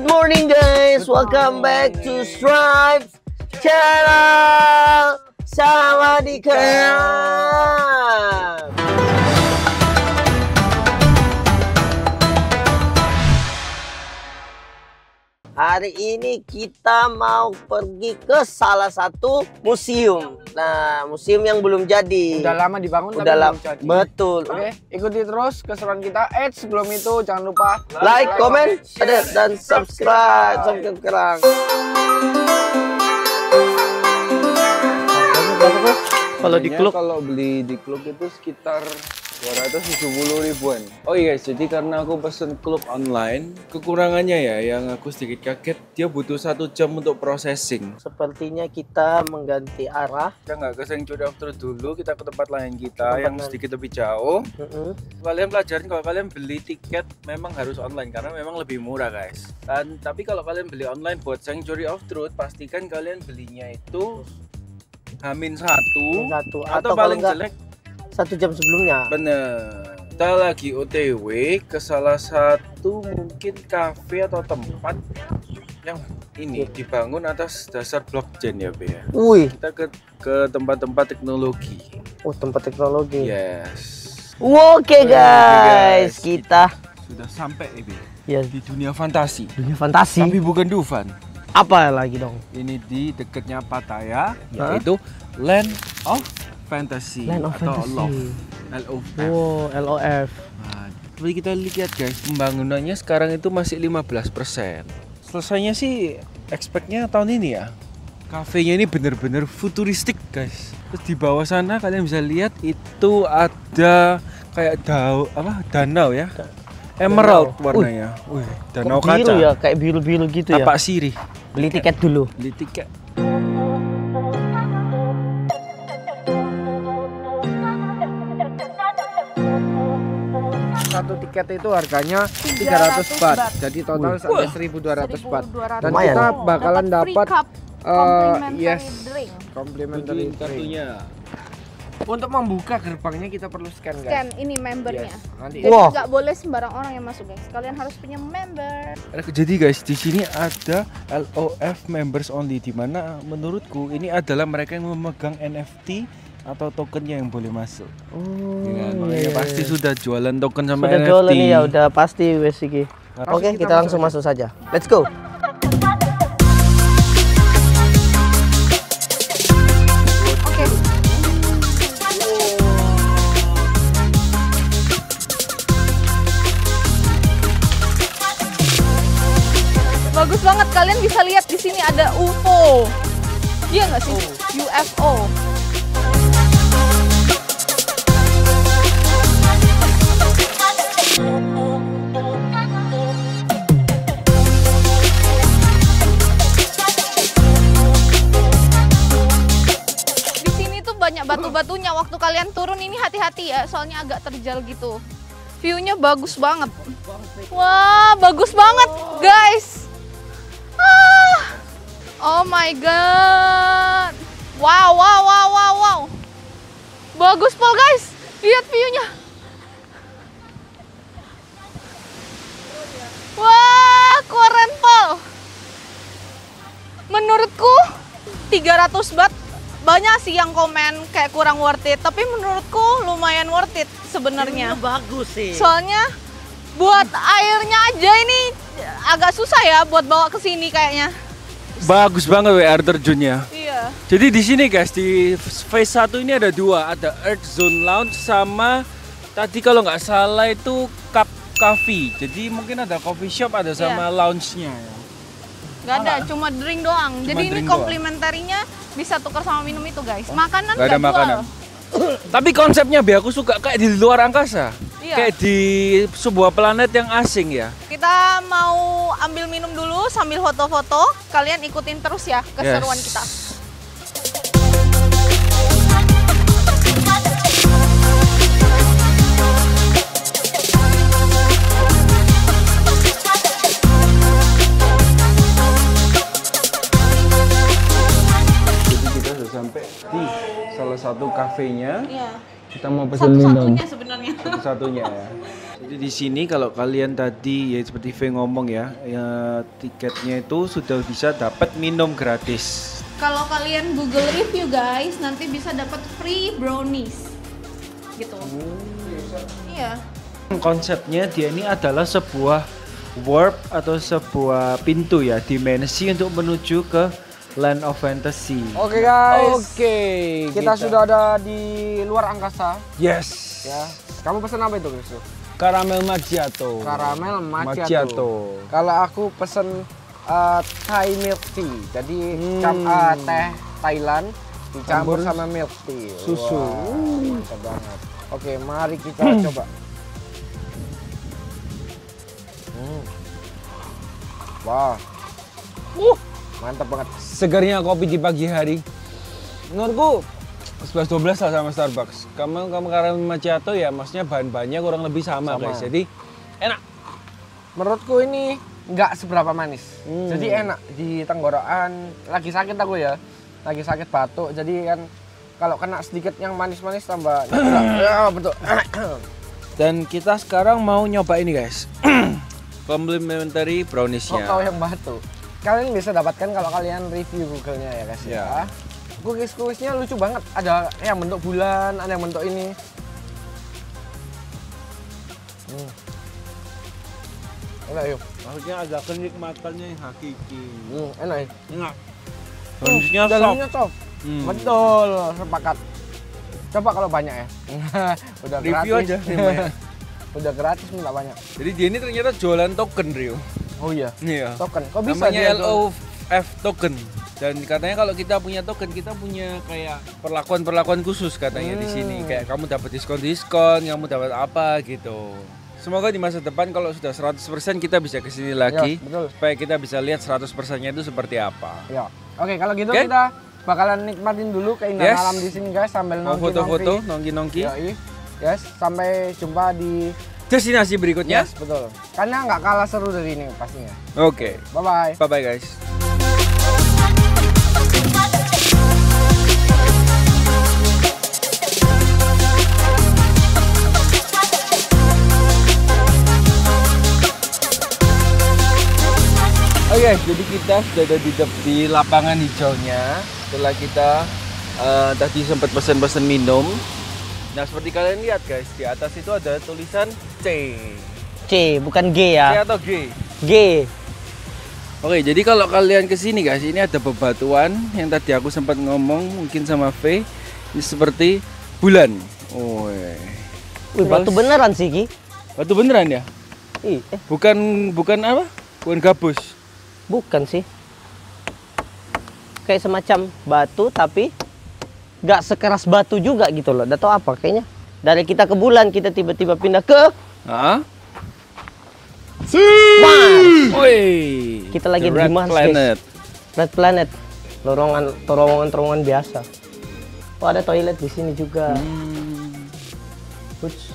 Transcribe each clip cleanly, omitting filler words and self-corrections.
Good morning guys, welcome back to Stripes Channel. Sawadikap. Hari ini kita mau pergi ke salah satu museum. Nah, museum yang belum jadi. Udah lama dibangun Udah tapi lama. belum jadi. Betul. Oke, ikuti terus keseruan kita. Sebelum itu jangan lupa Like, comment, dan subscribe. Kalau di klub, kalau beli di klub itu sekitar 270 ribuan. Oh iya guys, jadi karena aku pesen klub online, kekurangannya ya yang aku sedikit kaget, dia butuh 1 jam untuk processing. sepertinya kita mengganti arah. Kita nggak ke Sanctuary of Truth dulu, kita ke tempat lain kita yang sedikit lebih jauh. Kalian pelajarin kalau kalian beli tiket memang harus online karena memang lebih murah guys. Tapi kalau kalian beli online buat Sanctuary of Truth, pastikan kalian belinya itu H-1 atau paling jelek 1 jam sebelumnya. bener. Kita lagi OTW ke salah satu mungkin kafe atau tempat yang ini dibangun atas dasar blockchain ya Be ya. Wih, Kita ke tempat-tempat teknologi. oh tempat teknologi. Yes. Oke guys, kita sudah sampai Be ya di dunia fantasi. dunia fantasi. Tapi bukan Dufan. Apa lagi dong? Ini di dekatnya Pattaya, Hah? yaitu Land of Fantasy Land of atau Fantasy. LOF. LOF. Oh, LOF. Nah, tapi kita lihat guys, pembangunannya sekarang itu masih 15%. Selesainya sih expect-nya tahun ini ya. Kafenya ini bener-bener futuristik guys. Terus di bawah sana kalian bisa lihat itu ada kayak danau ya. Emerald warnanya. Wih, danau Kok biru kaca. ya, kayak biru-biru gitu ya. Tapak sirih. Beli tiket dulu. Beli tiket. Satu tiket itu harganya 300 baht. Jadi total sampai 1.200 baht. Dan Lumayan. kita bakalan dapat yes, drink. complimentary kartunya. Untuk membuka gerbangnya kita perlu scan guys. Scan ini membernya. Yes. Nanti Jadi Wah. nggak boleh sembarang orang yang masuk guys. Kalian harus punya member. jadi guys, di sini ada LOF members only, di mana menurutku ini adalah mereka yang memegang NFT atau tokennya yang boleh masuk. Oh, Makanya pasti sudah jualan token sama sudah NFT. jualan nih ya, udah pasti wes iki. Langsung Oke, kita kita langsung masuk saja. Let's go. Oke. Bagus banget, kalian bisa lihat di sini ada UFO. Iya nggak sih? UFO. Di sini tuh banyak batu-batunya. Waktu kalian turun ini hati-hati ya, soalnya agak terjal gitu. View-nya bagus banget. Wah, bagus banget, guys. Ah. Oh my god. Wow, wow, wow, wow, wow. Bagus Pol, guys. Lihat view-nya. Wah, keren Pol. Menurutku 300 baht. Banyak sih yang komen kayak kurang worth it, tapi menurutku lumayan worth it sebenarnya. Bagus sih. Soalnya buat airnya aja ini agak susah ya buat bawa ke sini kayaknya. Bagus banget air terjunnya. Iya. Jadi di sini guys, di phase 1 ini ada 2, ada Earth Zone Lounge sama tadi kalau nggak salah itu Cup Coffee. Jadi mungkin ada coffee shop, ada sama lounge-nya. Nggak ada, cuma drink doang. Jadi ini drink komplimentarinya bisa tukar sama minum itu guys. Makanan Nggak ada nggak makanan. jual. Tapi konsepnya aku suka kayak di luar angkasa. Iya. Kayak di sebuah planet yang asing ya. Kita mau ambil minum dulu sambil foto-foto. Kalian ikutin terus ya keseruan Yes. kita. Jadi kita sudah sampai di salah satu kafenya. Iya. Kita mau pesan minum. Satu-satunya sebenarnya. Satu-satunya ya. Jadi di sini kalau kalian tadi ya seperti V ngomong ya, tiketnya itu sudah bisa dapat minum gratis. Kalau kalian Google review guys, nanti bisa dapat free brownies. Gitu. Iya. Konsepnya dia ini adalah sebuah warp atau sebuah pintu ya, dimensi untuk menuju ke Land of Fantasy. Oke guys. Oke. Kita sudah ada di luar angkasa. Yes. Ya. Kamu pesan apa itu, Chris? Caramel macchiato. Caramel macchiato. Kalau aku pesen Thai milk tea. Jadi teh Thailand dicampur sama milk tea. Susu. Wah, mantap banget. Oke, mari kita coba. Wah. Mantap banget. Segarnya kopi di pagi hari. Menurutku 11-12 lah sama Starbucks. Kamu caramel macchiato ya, maksudnya bahan-bahannya kurang lebih sama guys. Jadi enak. Menurutku ini nggak seberapa manis. Jadi enak di tenggorokan. Lagi sakit aku ya. Lagi sakit batuk. Jadi kan kalau kena sedikit yang manis-manis tambah ya betul. Dan kita sekarang mau nyoba ini guys. Complimentary brownies-nya. Kau yang batuk. Kalian bisa dapatkan kalau kalian review Google-nya ya guys ya. Cookies-cookiesnya lucu banget. Ada yang bentuk bulan, ada yang bentuk ini. Enak yuk. Maksudnya ada kenikmatannya yang hakiki. Enak ya. Enak. Brownies-nya dalamnya soft. soft. Betul, sepakat. Coba kalau banyak ya. Udah Review gratis. aja. Udah gratis minta banyak. Jadi dia ini ternyata jualan token, Rio. Oh iya. Iya. Token. Kok bisa Namanya dia LOF token. Dan katanya kalau kita punya token, kita punya kayak perlakuan khusus katanya di sini. Kayak kamu dapat diskon, kamu dapat apa gitu. Semoga di masa depan kalau sudah 100% kita bisa kesini lagi. Ya, betul. Supaya kita bisa lihat 100%-nya itu seperti apa. Ya. Oke, kalau gitu kita bakalan nikmatin dulu keindahan alam di sini guys sambil mau nongki-nongki. foto-foto, nongki-nongki. Yoi. Yes, sampai jumpa di destinasi berikutnya. Yes, betul. Karena nggak kalah seru dari ini pastinya. Oke. Bye-bye. Bye-bye guys. Oke, jadi kita sudah ada di lapangan hijaunya. Setelah kita tadi sempat pesan-pesan minum. Nah, seperti kalian lihat guys, di atas itu ada tulisan C. C, bukan C G ya. atau G? G. Oke, jadi kalau kalian kesini guys, ini ada bebatuan yang tadi aku sempat ngomong mungkin sama V. Ini seperti bulan. Wih, batu beneran sih, Ki. Batu beneran ya? Bukan apa? Bukan gabus. Bukan sih. Kayak semacam batu tapi nggak sekeras batu juga gitu loh. Udah tau apa kayaknya. Dari kita ke bulan, kita tiba-tiba pindah ke Hah? Mars. Woi. Kita lagi The di Red Mars, Planet. guys. Red Planet. Terowongan biasa. Oh, ada toilet di sini juga. Uts.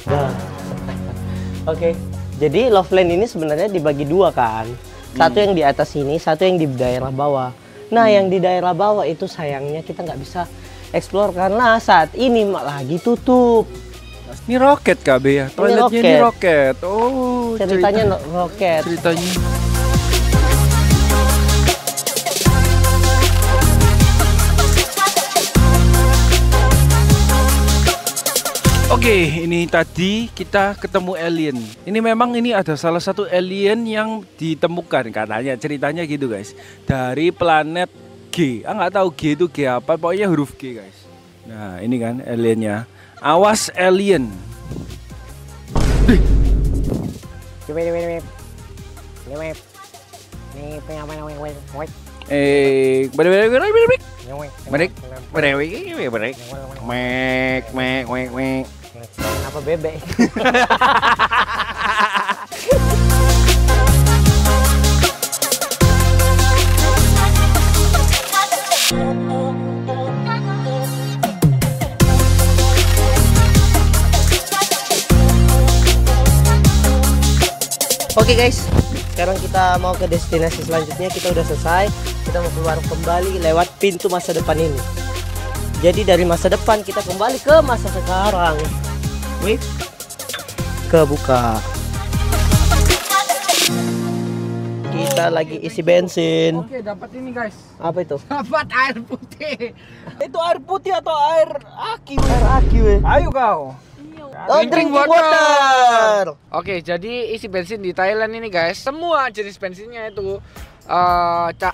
Bah. Oke. Jadi Loveland ini sebenarnya dibagi dua kan. Satu yang di atas sini, satu yang di daerah bawah. Nah, yang di daerah bawah itu sayangnya kita nggak bisa explore karena saat ini lagi tutup. Ini roket KB ya? Toiletnya ini roket. Oh, ceritanya roket. Ceritanya. Oke, ini tadi kita ketemu alien. Ini memang ini ada salah satu alien yang ditemukan katanya, ceritanya gitu guys. Dari planet G. Nggak tahu G itu G apa, pokoknya huruf G guys. Nah, ini kan aliennya. Awas alien. Kenapa bebek? Oke guys, sekarang kita mau ke destinasi selanjutnya. Kita udah selesai. Kita mau keluar kembali lewat pintu masa depan ini. Jadi dari masa depan kita kembali ke masa sekarang. Wih, kebuka. Kita lagi isi bensin. Oke, dapat ini guys. Apa itu? Dapat air putih. Itu air putih atau air aki? Air aki, weh. Ayo kau. Oh, drinking water. Oke, jadi isi bensin di Thailand ini guys, semua jenis bensinnya itu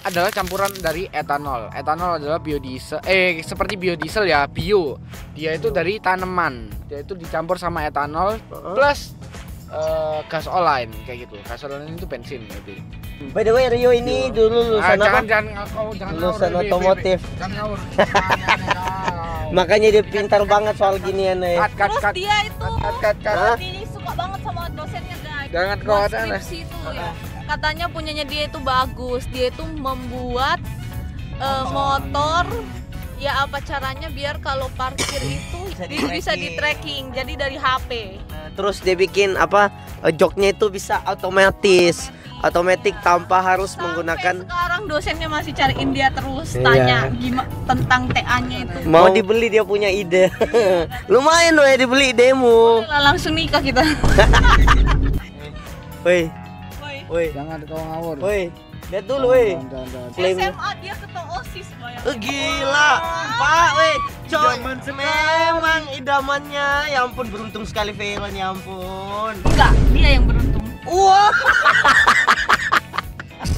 adalah campuran dari etanol. Etanol adalah biodiesel, seperti biodiesel ya, bio. Dia itu dari tanaman. Dia itu dicampur sama etanol plus gas olain kayak gitu. Gas olain itu bensin gitu. By the way, Rio ini dulu lulusan apa? Jangan Lulusan ngawur, otomotif. Jangan ngawur. Makanya dia pintar banget soal ginian nih. Terus dia itu Hah? ini suka banget sama dosennya guys. Jangan Buat kau ada, skripsi itu ya. Katanya punyanya dia itu bagus. Dia itu membuat motor. Ya apa caranya biar kalau parkir itu bisa di tracking. Jadi dari HP. Terus dia bikin apa? Joknya itu bisa otomatis tanpa harus menggunakan. Sekarang dosennya masih cariin dia terus Iya. tanya gimana tentang TA-nya itu. Mau dibeli, dia punya ide. Lumayan loh ya dibeli idemu. Lah, langsung nikah kita. Woi, Woi. woi, Jangan kau ngawur. woi. Lihat dulu, woi. Klaim. SMA dia ketua OSIS bayangin. Gila, Pak, weh. Coy, memang idamannya. Ya ampun, beruntung sekali Veron, ya ampun. Enggak, dia yang beruntung. Wah.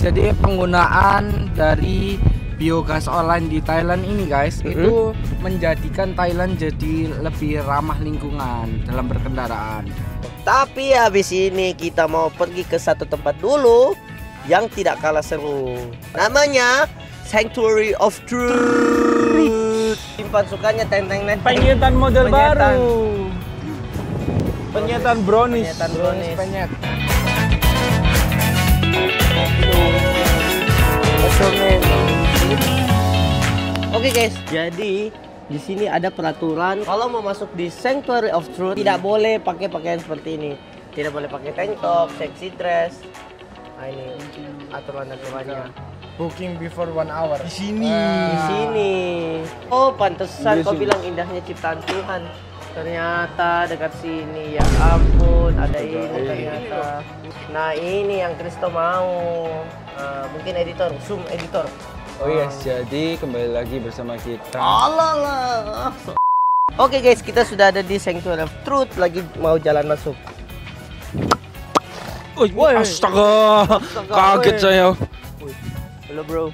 Jadi penggunaan dari biogas online di Thailand ini guys, itu menjadikan Thailand jadi lebih ramah lingkungan dalam berkendaraan. Tapi habis ini kita mau pergi ke satu tempat dulu yang tidak kalah seru. Namanya Sanctuary of Truth. Simpan sukanya tenteng-tenteng. Penyetan model Penyetan. baru. Penyetan brownies. Penyetan brownies. Penyet. Oke guys, jadi di sini ada peraturan kalau mau masuk di Sanctuary of Truth tidak boleh pakai pakaian seperti ini. Tidak boleh pakai tank top, sexy dress. Nah, ini aturan-aturannya. Booking before 1 hour. Di sini. Di sini. Oh, pantesan Di kau sini. bilang indahnya ciptaan Tuhan. Ternyata dekat sini, ya ampun, ada ini ternyata. Nah, ini yang Kristo mau. Mungkin editor, zoom editor. Oh yes, jadi kembali lagi bersama kita. Alah. Oke guys, kita sudah ada di Sanctuary of Truth, lagi mau jalan masuk. Woi, astaga. Kaget woi. saya. Halo bro.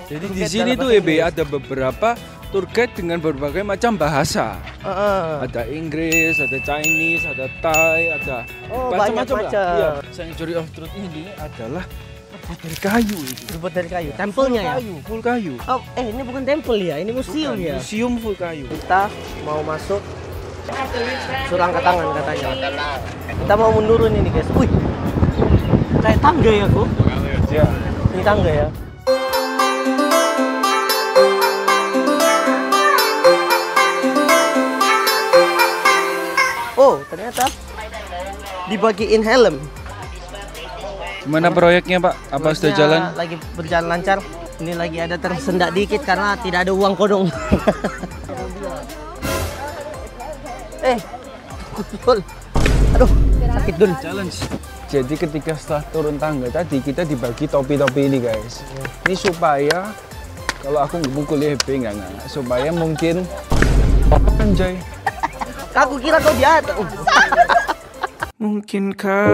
Jadi Tour di guide sini dalam tuh bahasa EB Inggris. ada beberapa tour guide dengan berbagai macam bahasa. Ada Inggris, ada Chinese, ada Thai, ada Oh, macam-macam lah. banyak-macam. Iya, Sanctuary of Truth ini adalah terbuat dari kayu itu. Terbuat dari kayu. Tempelnya ya? Full kayu. Oh, ini bukan tempel ya, ini museum ya. Museum full kayu. Kita mau masuk surangkat tangan katanya. Kita mau menurun ini guys. Wih, kayak tangga ya kok. Ya. Ini tangga ya. Oh, ternyata dibagiin helm. Gimana proyeknya Pak? Apa sudah Proyeknya jalan? Lagi berjalan lancar. Ini lagi ada tersendak dikit karena tidak ada uang kodong. Dul. Aduh, sakit dul. Challenge. Jadi ketika setelah turun tangga tadi kita dibagi topi-topi ini guys. Ini supaya kalau aku pukul EB enggak supaya mungkin anjay. Aku kira kau di atas. Mungkinkah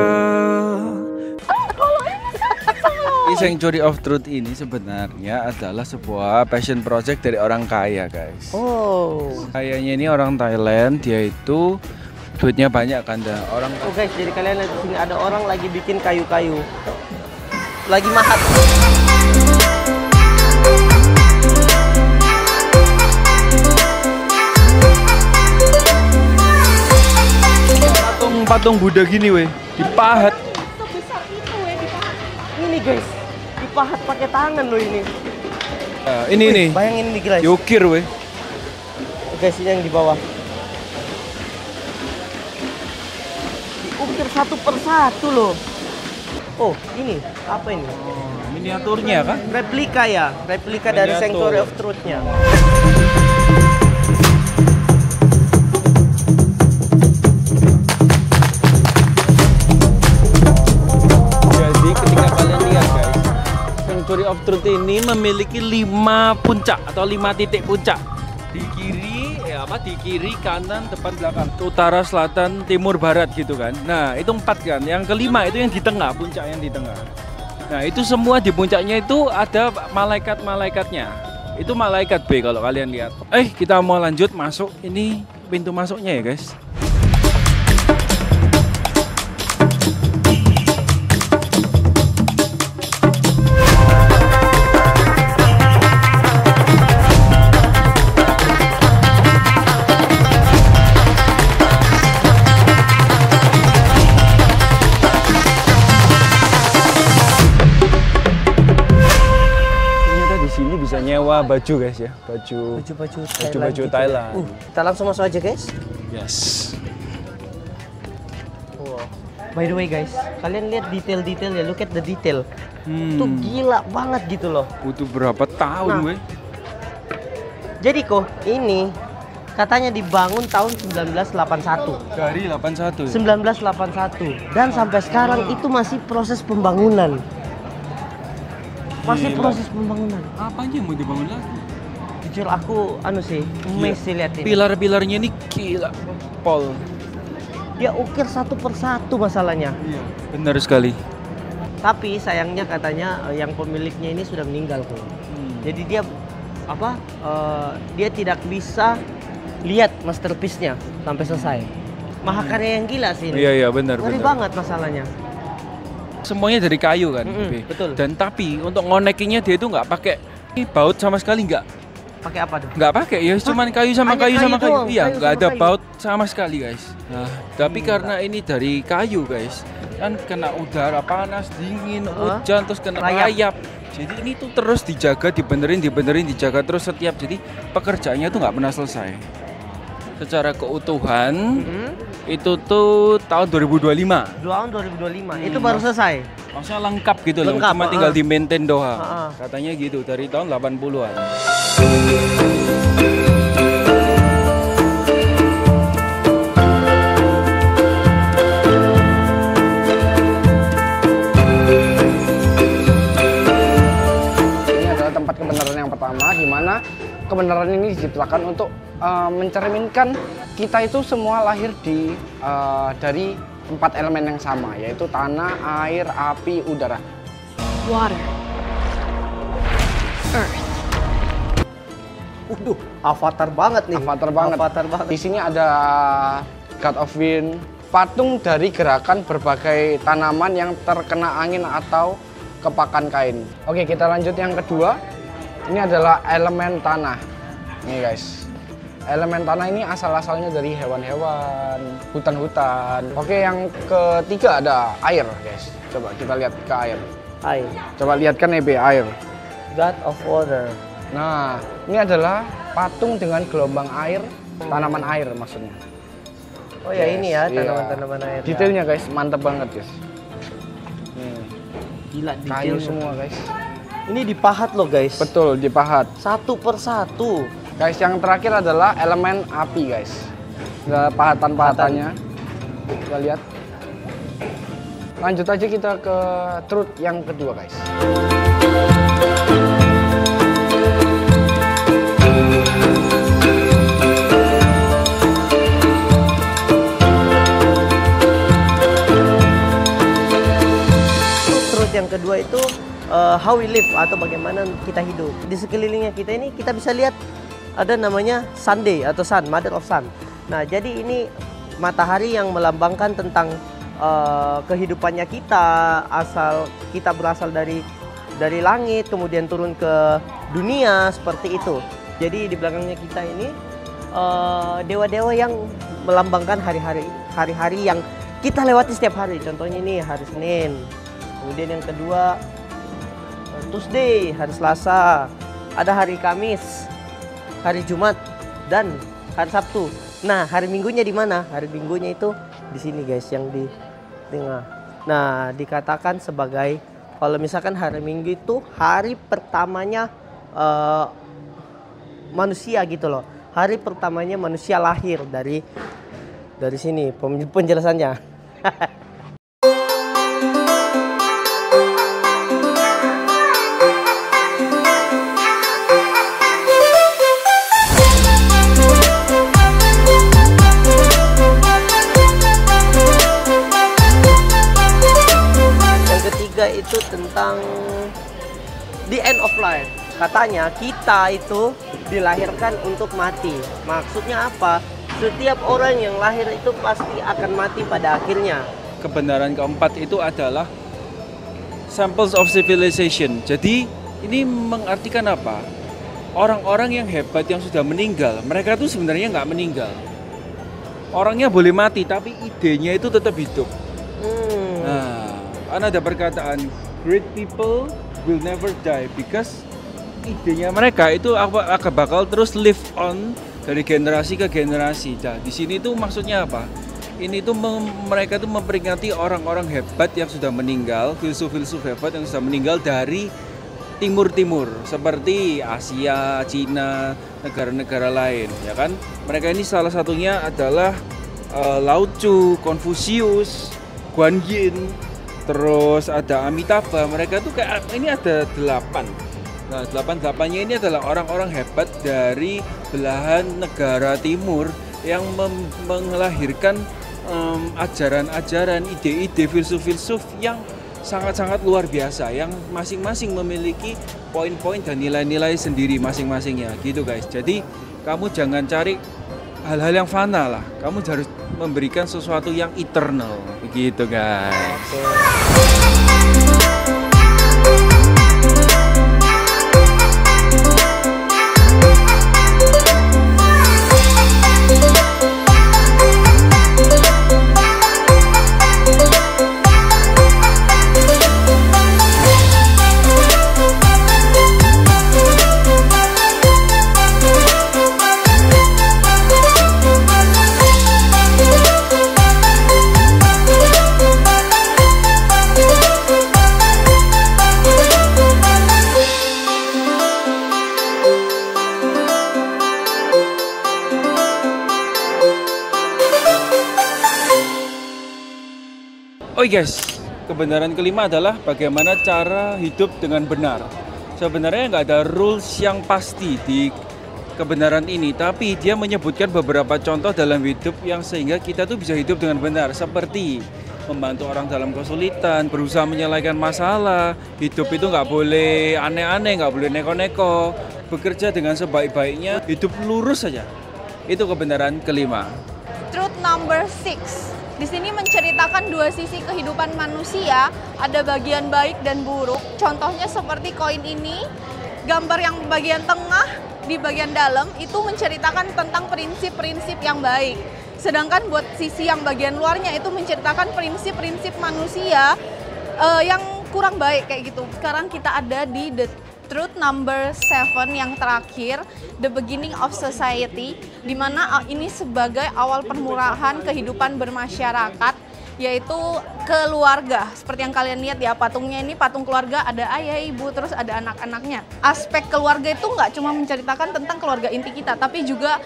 Sanctuary of Truth ini sebenarnya adalah sebuah passion project dari orang kaya guys. Oh. Kayaknya ini orang Thailand, dia itu duitnya banyak kan dah. Orang Oh guys, jadi kalian lihat di sini ada orang lagi bikin kayu-kayu. Lagi mahat. patung Buddha gini weh, dipahat. Sebesar itu dipahat. Ini guys, dipahat pakai tangan loh ini. Nah, ini Wih, nih. bayangin ini guys. Yukir weh. Guys, ini yang di bawah. Diukir satu persatu loh. Oh, ini apa ini? Miniaturnya kan? Replika ya, replika dari Miniatur. Sanctuary of Truth-nya. Jadi ketika kalian lihat guys, Sanctuary of Truth ini memiliki 5 puncak atau 5 titik puncak. Di kiri, kanan, depan, belakang, utara, selatan, timur, barat gitu kan. Nah, itu 4 kan. Yang kelima itu yang di tengah, puncak yang di tengah. Nah, itu semua di puncaknya itu ada malaikat-malaikatnya. Itu malaikat B kalau kalian lihat. Kita mau lanjut masuk. Ini pintu masuknya ya, guys. Bisa nyewa baju guys ya, baju Thailand. Kita langsung masuk aja guys. Yes. Wow. By the way guys, kalian lihat detail-detail ya, look at the detail. Tuh gila banget gitu loh. Butuh berapa tahun Nah. gue? Jadi kok ini katanya dibangun tahun 1981. Dari 81 ya? 1981 dan sampai sekarang itu masih proses pembangunan. Masih Gila. proses pembangunan. Apa aja yang mau dibangun lagi? Jujur aku amazed sih lihat ini. Pilar-pilarnya ini gila. Pol. Dia ukir satu persatu masalahnya. Iya, benar sekali. Tapi sayangnya katanya yang pemiliknya ini sudah meninggal kok. Jadi dia dia tidak bisa lihat masterpiece-nya sampai selesai. Mahakarya yang gila sih ini. Iya, benar. Ngeri banget masalahnya. Semuanya dari kayu kan, betul. Dan tapi untuk ngonekinya dia itu nggak pakai baut sama sekali, nggak Pakai apa tuh? nggak pakai ya, cuman kayu sama Hanya kayu sama kayu. doang, Iya, kayu nggak sama ada kayu. baut sama sekali guys. Nah, tapi karena ini dari kayu guys, kan kena udara panas, dingin, hujan, terus kena rayap. Jadi ini tuh terus dijaga, dibenerin, dijaga terus setiap. Jadi pekerjaannya tuh nggak pernah selesai. Secara keutuhan itu tuh tahun 2025. Tahun 2025. Itu baru selesai. Maksudnya lengkap gitu loh, Lengkap, cuma tinggal di maintain doang. Katanya gitu dari tahun 80-an. Ini adalah tempat kebenaran yang pertama, di mana kebenaran ini diciptakan untuk mencerminkan kita itu semua lahir dari 4 elemen yang sama, yaitu tanah, air, api, udara. Water. Earth. Avatar banget nih. Avatar banget. Avatar banget. Di sini ada God of Wind, patung dari gerakan berbagai tanaman yang terkena angin atau kepakan kain. Oke, kita lanjut yang kedua. Ini adalah elemen tanah. Nih guys. Elemen tanah ini asal-asalnya dari hewan-hewan, hutan-hutan. Oke, yang ketiga ada air, guys. Coba kita lihat ke air. Air. Coba lihat kan Ebe, air. God of Water. Nah, ini adalah patung dengan gelombang air, tanaman air maksudnya. Oh ya, ini ya Iya. tanaman-tanaman air. Detailnya guys, mantap banget guys. Gila Kayu detailnya. semua guys. Ini dipahat loh guys. Betul, dipahat. Satu persatu. Guys, yang terakhir adalah elemen api guys. Ada pahatan-pahatannya. Kita lihat. Lanjut aja kita ke truth yang kedua guys. Truth yang kedua itu how we live atau bagaimana kita hidup. Di sekelilingnya kita ini kita bisa lihat ada namanya Sunday atau Sun, Mother of Sun. Nah, jadi ini matahari yang melambangkan tentang kehidupannya kita, asal kita berasal dari langit kemudian turun ke dunia seperti itu. Jadi di belakangnya kita ini dewa-dewa yang melambangkan hari-hari yang kita lewati setiap hari. Contohnya ini hari Senin. Kemudian yang kedua Tuesday, hari Selasa. Ada hari Kamis, hari Jumat, dan hari Sabtu. Nah, hari Minggunya di mana? Hari Minggunya itu di sini guys, yang di tengah. Nah, dikatakan sebagai kalau misalkan hari Minggu itu hari pertamanya manusia gitu loh. Hari pertamanya manusia lahir dari sini penjelasannya. Itu tentang the end of life. Katanya kita itu dilahirkan untuk mati. Maksudnya apa? Setiap orang yang lahir itu pasti akan mati pada akhirnya. Kebenaran keempat itu adalah samples of civilization. Jadi ini mengartikan apa? Orang-orang yang hebat yang sudah meninggal, mereka tuh sebenarnya nggak meninggal. Orangnya boleh mati, tapi idenya itu tetap hidup. Nah, ada perkataan great people will never die because idenya mereka itu akan bakal terus live on dari generasi ke generasi. Nah, di sini tuh maksudnya apa? Ini tuh mereka tuh memperingati orang-orang hebat yang sudah meninggal, filsuf-filsuf hebat yang sudah meninggal dari timur-timur seperti Asia, Cina, negara-negara lain, ya kan? Mereka ini salah satunya adalah Lao Tzu, Confucius, Guan Yin, terus ada Amitabha. Mereka tuh kayak ini ada 8. Nah, 8-8-nya ini adalah orang-orang hebat dari belahan negara timur yang melahirkan ajaran-ajaran, ide-ide, filsuf-filsuf yang sangat-sangat luar biasa, yang masing-masing memiliki poin-poin dan nilai-nilai sendiri masing-masingnya gitu guys. Jadi kamu jangan cari hal-hal yang fana lah, kamu harus memberikan sesuatu yang eternal begitu guys. Oke guys, kebenaran kelima adalah bagaimana cara hidup dengan benar. Sebenarnya nggak ada rules yang pasti di kebenaran ini, tapi dia menyebutkan beberapa contoh dalam hidup yang sehingga kita tuh bisa hidup dengan benar, seperti membantu orang dalam kesulitan, berusaha menyelesaikan masalah, hidup itu nggak boleh aneh-aneh, nggak boleh neko-neko, bekerja dengan sebaik-baiknya, hidup lurus saja. Itu kebenaran kelima. Truth number 6. Di sini menceritakan dua sisi kehidupan manusia, ada bagian baik dan buruk. Contohnya seperti koin ini, gambar yang bagian tengah di bagian dalam itu menceritakan tentang prinsip-prinsip yang baik. Sedangkan buat sisi yang bagian luarnya itu menceritakan prinsip-prinsip manusia yang kurang baik kayak gitu. Sekarang kita ada di the truth number 7 yang terakhir, the beginning of society, di mana ini sebagai awal permulaan kehidupan bermasyarakat, yaitu keluarga. Seperti yang kalian lihat ya, patungnya ini patung keluarga, ada ayah, ibu, terus ada anak-anaknya. Aspek keluarga itu nggak cuma menceritakan tentang keluarga inti kita, tapi juga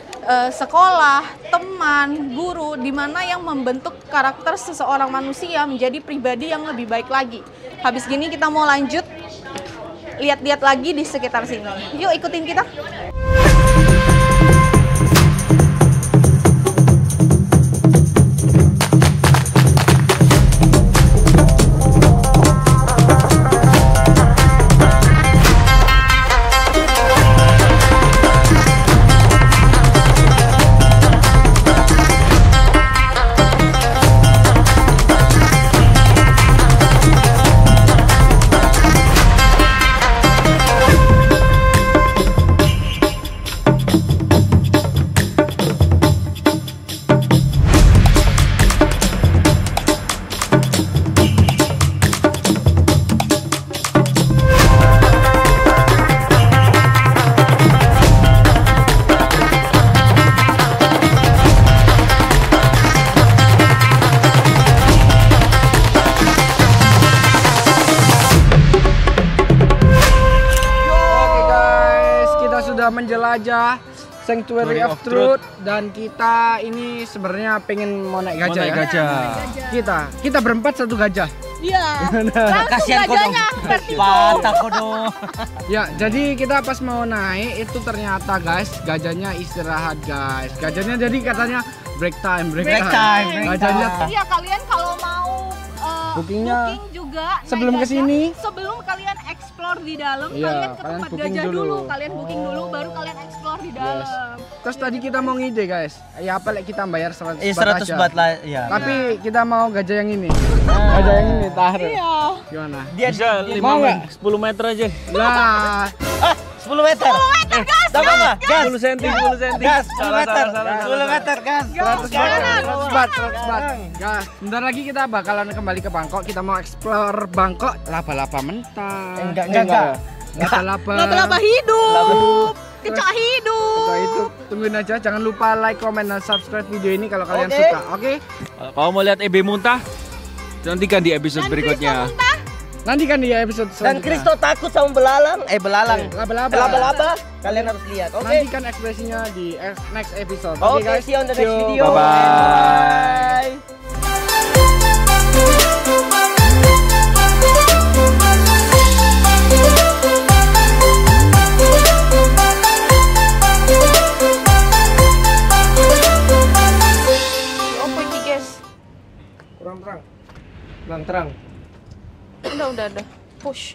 sekolah, teman, guru, di mana yang membentuk karakter seseorang manusia menjadi pribadi yang lebih baik lagi. Habis gini kita mau lanjut lihat-lihat lagi di sekitar sini. Yuk ikutin kita. jelajah Sanctuary Sanctuary of of Truth dan kita ini sebenarnya pengen mau naik gajah Naik ya. gajah. Kita berempat satu gajah. Iya. Langsung Kasihan kau dong. gajahnya vertigo. Patah kau dong. Ya, jadi kita pas mau naik itu ternyata guys, gajahnya istirahat guys. Gajahnya jadi katanya break time. Gajahnya Iya, kalian kalau mau Bookingnya booking juga naik sebelum gajah, kesini. sebelum kalian explore di dalam, Iya, kalian ke kalian tempat booking gajah dulu. dulu. Kalian booking dulu, baru kalian explore di dalam. Terus tadi kita mau ngide guys. Ya apa like kita bayar 100 Eh baht 100 aja. baht lah ya. Tapi kita mau gajah yang ini. Gajah yang ini taruh. Iya. Gimana? Bisa Mau 10 meter aja. Lah, 10 meter. 10 meter gas. Tahu enggak? Gas. 10 cm, 10 cm. Gas 10 meter. 10 meter gas. 100 baht, 100 baht. Gas. Bentar lagi kita bakalan kembali ke Bangkok. Kita mau explore Bangkok. Laba-laba mentah. Enggak. Laba-laba hidup. Kecoa hidup. Setelah itu tungguin aja. Jangan lupa like, comment, dan subscribe video ini kalau kalian Oke. suka. Oke? Kalau mau lihat EB muntah, nantikan di episode Dan berikutnya. Kristo muntah. Nantikan di episode Dan selanjutnya. Kristo takut sama belalang. Belalang. Laba-laba. Laba-laba. Kalian harus lihat. Oke. Nantikan ekspresinya di next episode. Oke, guys. see you on the next video. Bye-bye. Bye. Apa ini, guys? Kurang terang. Kurang terang. Udah. Push.